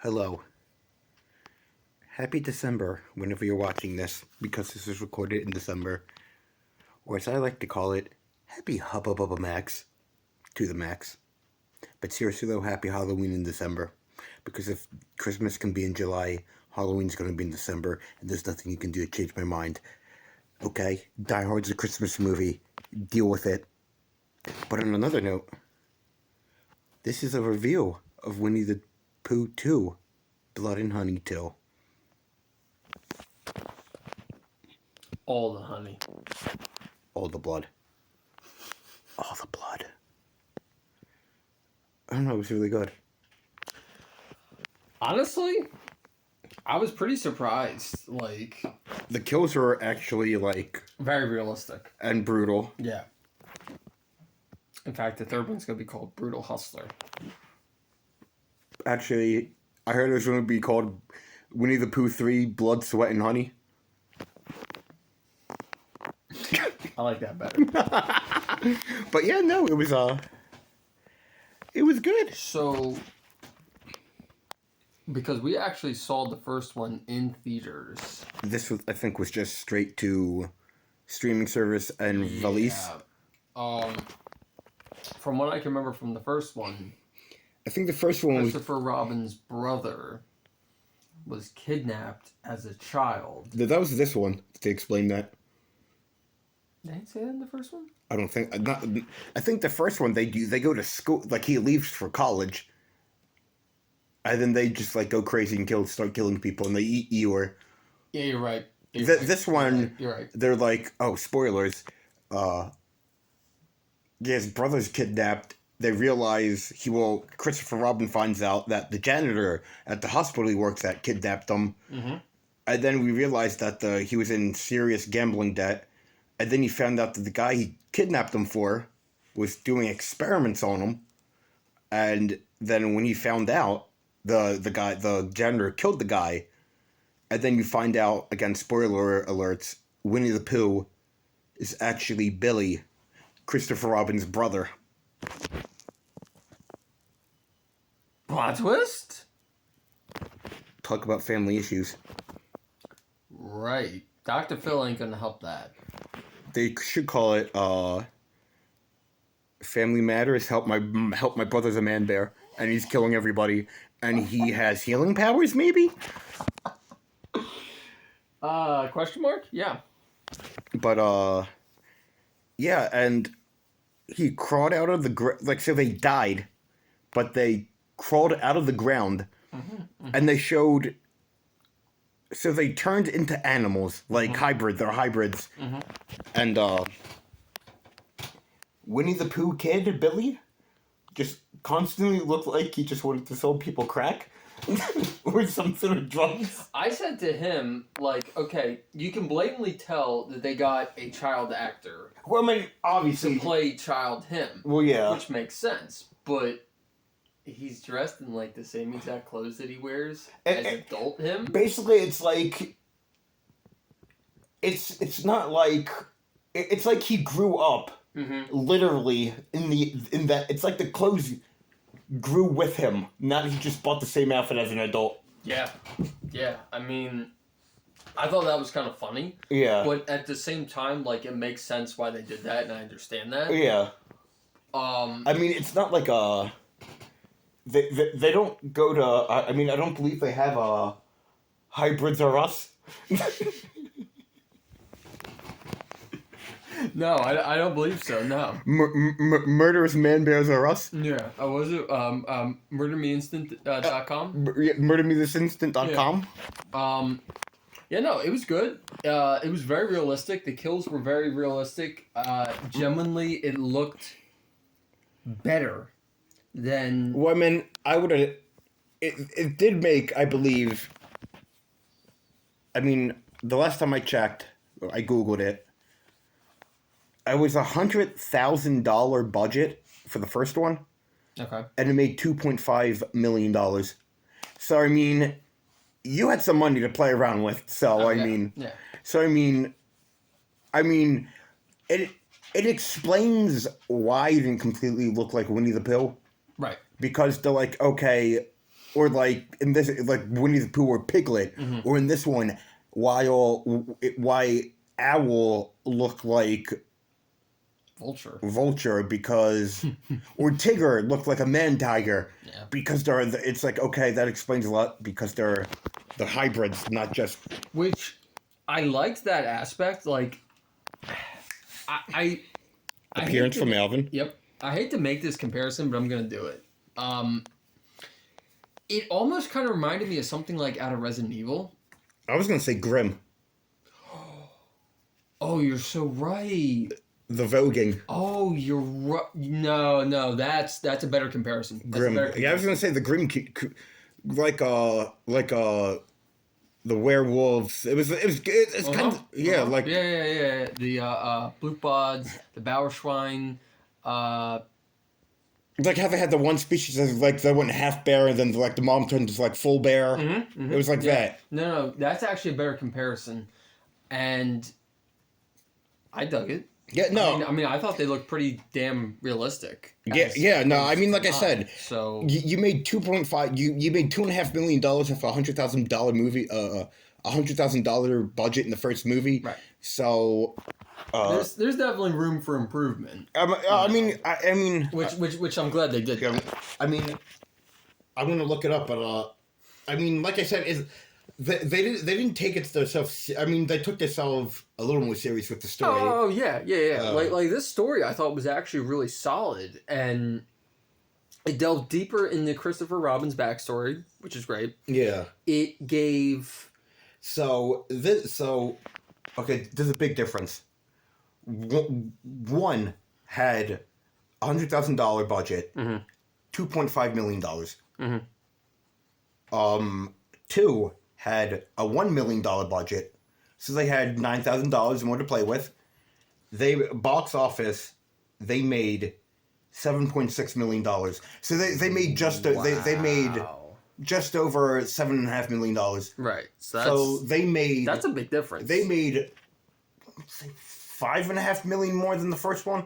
Hello. Happy December whenever you're watching this, because this is recorded in December. Or as I like to call it, Happy Hubba Bubba Max to the max. But seriously though, Happy Halloween in December. Because if Christmas can be in July, Halloween's going to be in December, and there's nothing you can do to change my mind. Okay? Die Hard's a Christmas movie. Deal with it. But on another note, this is a review of Winnie the Pooh 2, Blood and Honey 2. All the honey. All the blood. All the blood. I don't know, it was really good. Honestly, I was pretty surprised. The kills were actually, very realistic. and brutal. Yeah. In fact, the third one's going to be called Brutal Hustler. Actually, I heard it was going to be called Winnie the Pooh 3, Blood, Sweat, and Honey. I like that better. But yeah, no, it was good. So, because we actually saw the first one in theaters. This, I think, was just straight to streaming service and release. From what I can remember from the first one, I think the first one was... Christopher Robin's brother was kidnapped as a child. That was this one, to explain that. They didn't say that in the first one? I don't think... I think the first one, they go to school... he leaves for college. And then they just, go crazy and start killing people, and they eat Eeyore. Yeah, you're right. This one, you're right. They're like, oh, spoilers. His brother's kidnapped. They realize Christopher Robin finds out that the janitor at the hospital he works at kidnapped him. Mm-hmm. And then we realized that he was in serious gambling debt. And then he found out that the guy he kidnapped him for was doing experiments on him. And then when he found out, the janitor killed the guy. And then you find out, again, spoiler alerts, Winnie the Pooh is actually Billy, Christopher Robin's brother. Plot twist? Talk about family issues. Right. Dr. Phil ain't gonna help that. They should call it Family Matters. Help my brother's a man bear, and he's killing everybody, and he has healing powers, maybe? Question mark? Yeah. But yeah, and he crawled out of the so they died, but they crawled out of the ground, and they showed. So they turned into animals, hybrid. They're hybrids. And Winnie the Pooh kid, Billy, just constantly looked like he just wanted to sell people crack or some sort of drugs. I said to him, okay, you can blatantly tell that they got a child actor. Well, I mean, obviously to play child him. Well, yeah. Which makes sense, but he's dressed in the same exact clothes that he wears as adult him. Basically, it's it's not it's like he grew up literally in that it's like the clothes grew with him, not he just bought the same outfit as an adult. Yeah. I mean, I thought that was kind of funny. Yeah. But at the same time, it makes sense why they did that, and I understand that. Yeah. I mean, it's not like a. They don't go to. I mean, I don't believe they have Hybrids Are Us. No, I don't believe so. No. Murderous Man Bears Are Us. Yeah. Was it murdermeinstant.com? MurdermethisInstant.com. Yeah. Yeah, no, it was good. It was very realistic. The kills were very realistic. Genuinely, it looked better than... Well, I mean, I would have... It did make, I believe... I mean, the last time I checked, I Googled it, it was $100,000 budget for the first one. Okay. And it made $2.5 million. So, I mean, you had some money to play around with. So, yeah. So, I mean, it explains why it didn't completely look like Winnie the Pooh. Right. Because they're like, okay, or like in this, like Winnie the Pooh or Piglet, or in this one, why Owl looked like Vulture because, or Tigger looked like a man tiger because it's like, okay, that explains a lot because they're hybrids, not just. Which I liked that aspect. Like, I Appearance from Alvin. Yep. I hate to make this comparison, but I'm gonna do it. It almost kind of reminded me of something like out of Resident Evil. I was gonna say Grimm. Oh, you're so right. The voguing. Oh, you're right. No, that's a better comparison. Grimm. Yeah, I was gonna say the Grimm, like the werewolves. It's kind of like the blue buds, the Bauerschwein, like how they had the one species as like they went half bear and then like the mom turned to like full bear. It was like that. No, that's actually a better comparison, and I dug it. Yeah, no. I mean, I thought they looked pretty damn realistic. No. I mean, like I said, so you made 2.5. You made $2.5 million off $100,000 movie, $100,000 budget in the first movie. Right. So. There's definitely room for improvement. I mean, which I'm glad they did. I mean, I'm gonna look it up, but I mean, like I said, they didn't take it themselves. I mean, they took themselves a little more serious with the story. Oh yeah. Like this story, I thought was actually really solid, and it delved deeper into Christopher Robin's backstory, which is great. Yeah. It gave. Okay, there's a big difference. One had $100,000 budget, $2.5 million. Two had a $1 million budget, so they had $9,000 more to play with. Box office, they made $7.6 million. So they made they made just over $7.5 million. Right. So they made. That's a big difference. They made, let's say, $5.5 million more than the first one.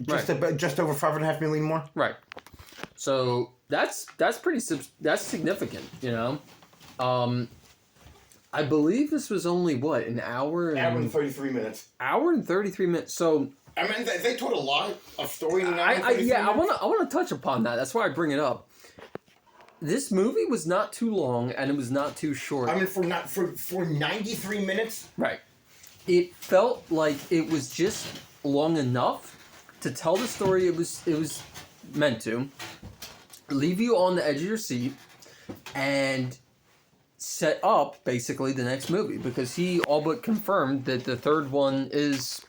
Just over $5.5 million more. Right. So that's significant, you know. I believe this was only an hour and 33 minutes. Hour and 33 minutes. So I mean, they told a lot of story in an hour. I want to touch upon that. That's why I bring it up. This movie was not too long, and it was not too short. I mean, for 93 minutes. Right. It felt like it was just long enough to tell the story it was meant to, leave you on the edge of your seat, and set up basically the next movie, because he all but confirmed that the third one is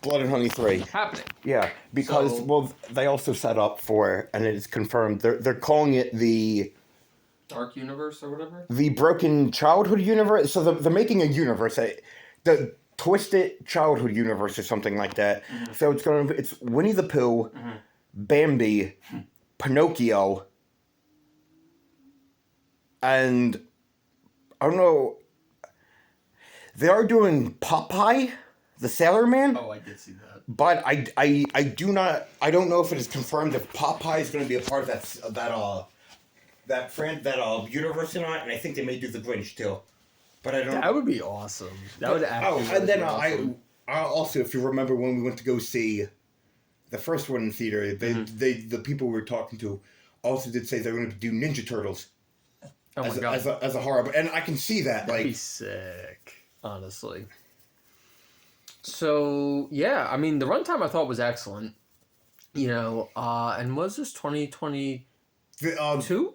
Blood and Honey 3 happening. Yeah, because they also set up for, and it is confirmed, they're calling it the Dark Universe or whatever, the Broken Childhood Universe. So they're making a universe, the Twisted Childhood Universe or something like that. So it's Winnie the Pooh, Bambi, Pinocchio, and I don't know. They are doing Popeye, the Sailor Man. Oh, I did see that. But I don't know if it is confirmed if Popeye is going to be a part of that universe or not. And I think they may do the Grinch too. But I don't. That would be awesome. That would actually. And then awesome. I also, if you remember when we went to go see the first one in theater, the people we were talking to also did say they were going to do Ninja Turtles. Oh my God. As a horror, and I can see that. That'd be sick, honestly. So yeah, I mean the runtime I thought was excellent. You know, and was this 2022?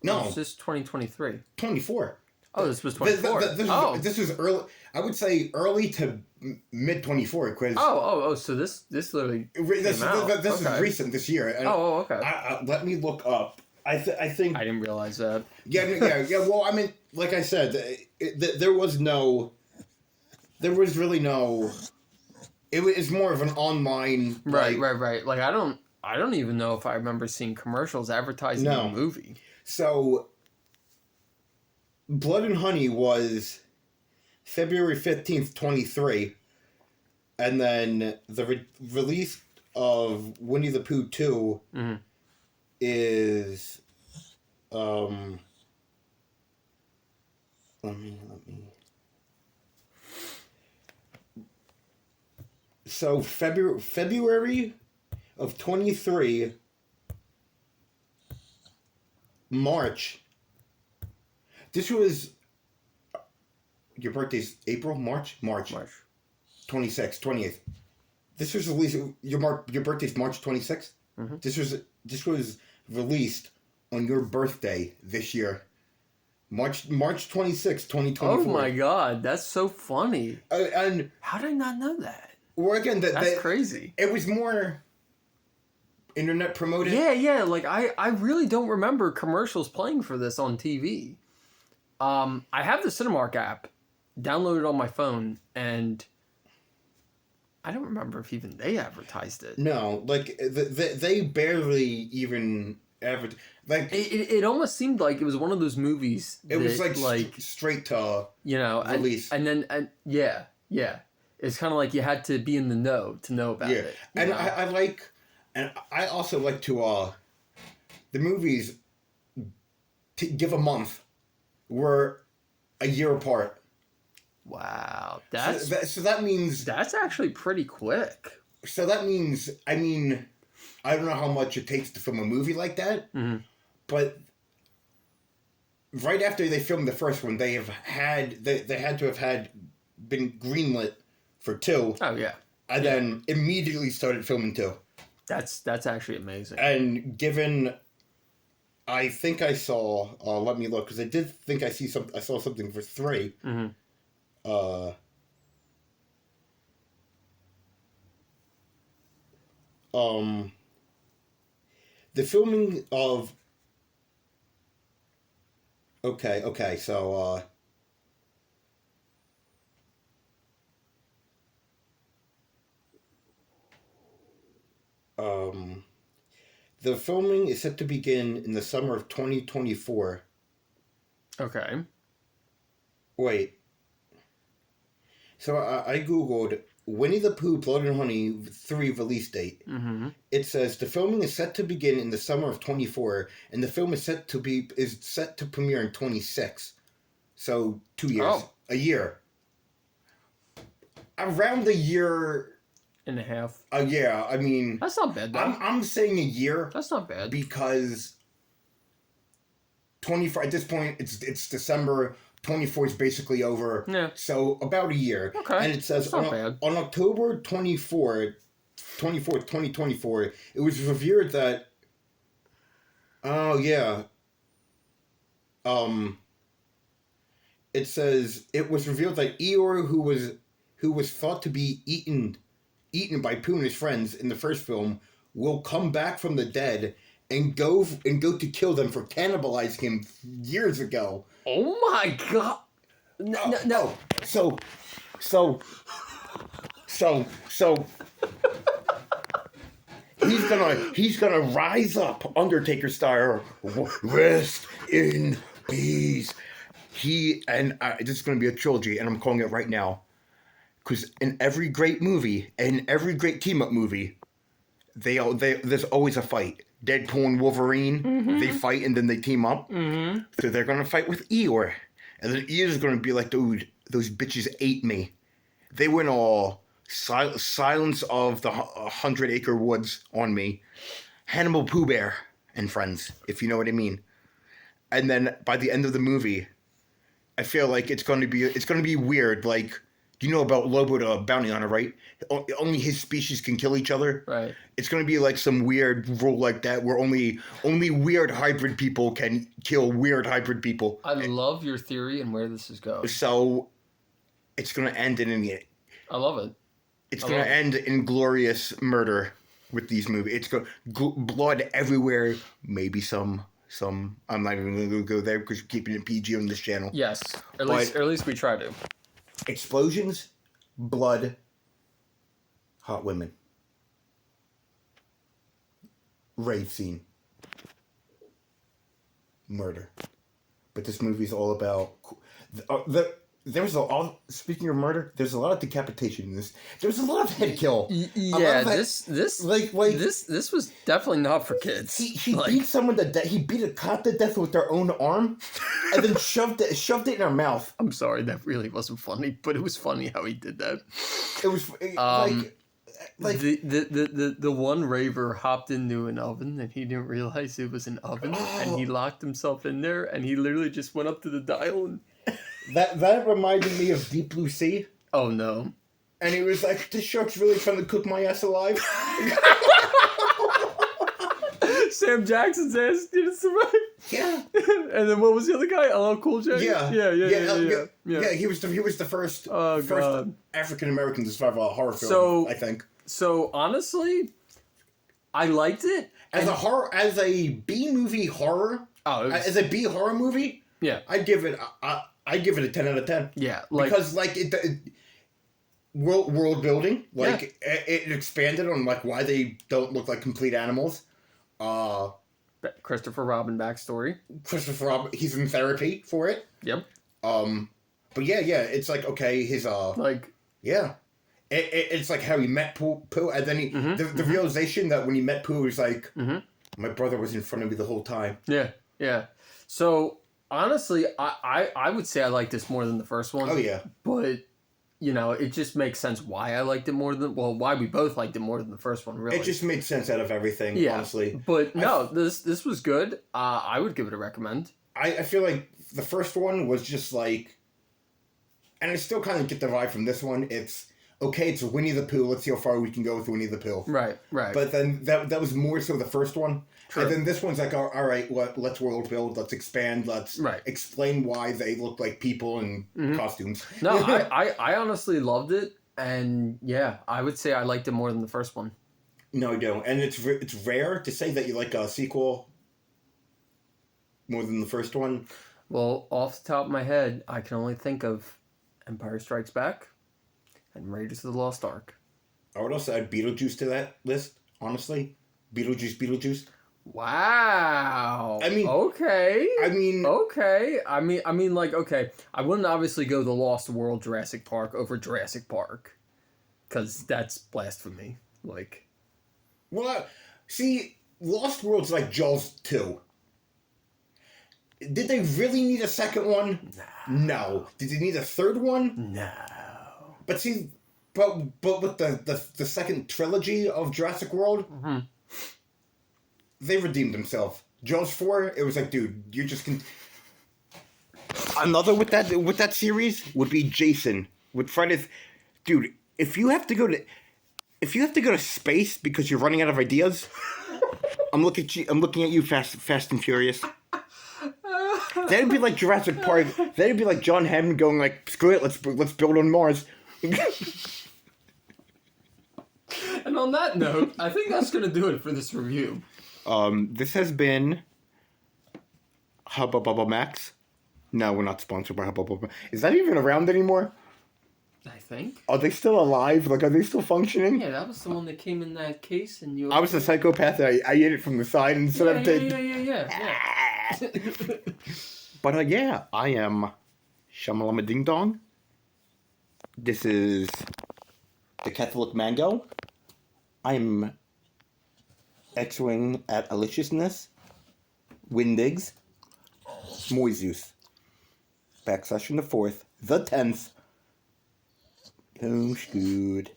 No, was this 2023? 24. Oh, this was 24. This was early. I would say early to mid 24. So this literally this is recent this year. And okay. Let me look up. I think I didn't realize that. Yeah. Well, I mean, like I said, there was really no. It was more of an online. Right. Like I don't even know if I remember seeing commercials advertising the movie. So, Blood and Honey was February 15th, 23, and then the release of Winnie the Pooh 2 is Um, let me. So February of 23, March. This was your birthday's April, March, March. 26th, 28th. This was released. Your birthday's March 26th. Mm-hmm. This was released on your birthday this year, March 26th, 2024. Oh my god, that's so funny. And how did I not know that? Well, again, that's crazy. It was more internet promoted. Yeah. Like I really don't remember commercials playing for this on TV. I have the Cinemark app downloaded on my phone, and I don't remember if even they advertised it. No, like they barely even advertised. Like it almost seemed like it was one of those movies. It was like straight to release, and yeah. It's kind of like you had to be in the know to know about it. And I also like to the movies to give a month were a year apart. Wow, so that means that's actually pretty quick. So that means, I don't know how much it takes to film a movie like that, but right after they filmed the first one, they had to have been greenlit for 2. Oh yeah, and then immediately started filming 2. That's actually amazing. And given, I think I saw. Let me look, because I did think I saw something for 3. The filming of. Okay, so. The filming is set to begin in the summer of 2024. Okay. Wait. So I Googled Winnie the Pooh, Blood and Honey 3 release date. It says the filming is set to begin in the summer of 24, and the film is set to premiere in 26. So 2 years. Oh. A year. Around a year and a half. Yeah, I mean, that's not bad though. I'm saying a year. That's not bad, because 24 at this point it's December. 24 is basically over. Yeah. So about a year. Okay. And it says on October 24th, 2024, it was revealed that. Oh yeah. It says it was revealed that Eeyore, who was thought to be eaten by Pooh and his friends in the first film, will come back from the dead and go to kill them for cannibalizing him years ago. Oh my god! No. So he's gonna rise up, Undertaker style. Rest in peace. This is gonna be a trilogy, and I'm calling it right now. Because in every great movie, and every great team-up movie, there's always a fight. Deadpool and Wolverine, they fight and then they team up. So they're going to fight with Eeyore. And then Eeyore's going to be like, dude, those bitches ate me. They went all Silence of the 100-Acre Woods on me. Hannibal Pooh Bear and friends, if you know what I mean. And then by the end of the movie, I feel like it's going to be weird, like, you know about Lobo the bounty hunter, right? Only his species can kill each other. Right. It's going to be like some weird rule like that, where only weird hybrid people can kill weird hybrid people. I love your theory and where this is going. So, it's going to end I love it. It's going to end in glorious murder with these movies. It's blood everywhere. Maybe some. I'm not even going to go there because we're keeping it PG on this channel. Yes, at least we try to. Explosions, blood, hot women, rave scene, murder. But this movie is all about there was a lot. Speaking of murder, there's a lot of decapitation in this. There was a lot of head kill. Yeah, this this was definitely not for kids. He beat someone to death. He beat a cop to death with their own arm, and then shoved it in her mouth. I'm sorry, that really wasn't funny, but it was funny how he did that. It was like the one raver hopped into an oven and he didn't realize it was an oven, and he locked himself in there, and he literally just went up to the dial and. That reminded me of Deep Blue Sea. Oh no! And he was like, "This shark's really trying to cook my ass alive." Sam Jackson's ass didn't survive. Yeah. And then what was the other guy? LL Cool J. Yeah. He was the first African American to survive a horror film. I think. So honestly, I liked it as a B movie horror. Oh, as a B horror movie. Yeah, I'd give it a 10 out of 10. Yeah, because it world building, it expanded on why they don't look like complete animals. Christopher Robin backstory. Christopher Robin, he's in therapy for it. Yep. But yeah, it's okay. His it's like how he met Pooh, and then he the realization that when he met Pooh, he was like, my brother was in front of me the whole time. Yeah. So. Honestly, I would say I like this more than the first one. Oh, yeah. But, it just makes sense why I liked it more than... Well, why we both liked it more than the first one, really. It just made sense out of everything, honestly. But, this was good. I would give it a recommend. I feel like the first one was just like... And I still kind of get the vibe from this one. It's Winnie the Pooh. Let's see how far we can go with Winnie the Pooh. Right. But then that was more so the first one. True. And then this one's like, all right, let's world build, let's expand, let's explain why they look like people in costumes. No, I honestly loved it, and yeah, I would say I liked it more than the first one. No, I don't, and it's rare to say that you like a sequel more than the first one. Well, off the top of my head, I can only think of Empire Strikes Back and Raiders of the Lost Ark. I would also add Beetlejuice to that list, honestly. Beetlejuice. Wow. I mean, okay. I mean, okay. I mean, okay. I wouldn't obviously go the Lost World Jurassic Park over Jurassic Park, because that's blasphemy. Well, see, Lost World's like Jaws 2. Did they really need a second one? No. Did they need a third one? No. But see, but with the second trilogy of Jurassic World. They redeemed themselves. Jaws 4, it was like, dude, you're just Another with that series would be Jason with Friday's. Dude, if you have to go to space because you're running out of ideas, I'm looking at you, Fast and Furious. That'd be like Jurassic Park. That'd be like John Hammond going like, screw it, let's build on Mars. And on that note, I think that's gonna do it for this review. This has been Hubba Bubba Max. No, we're not sponsored by Hubba Bubba. Is that even around anymore? I think. Are they still alive? Are they still functioning? Yeah, that was the one that came in that case, and you. I was a psychopath. I ate it from the side instead of Yeah. But yeah, I am Shamalama Ding Dong. This is the Catholic Mango. I'm X-Wing at Aliciousness, Windigs, Moiseus, / the 4th, the 10th. Oh, good.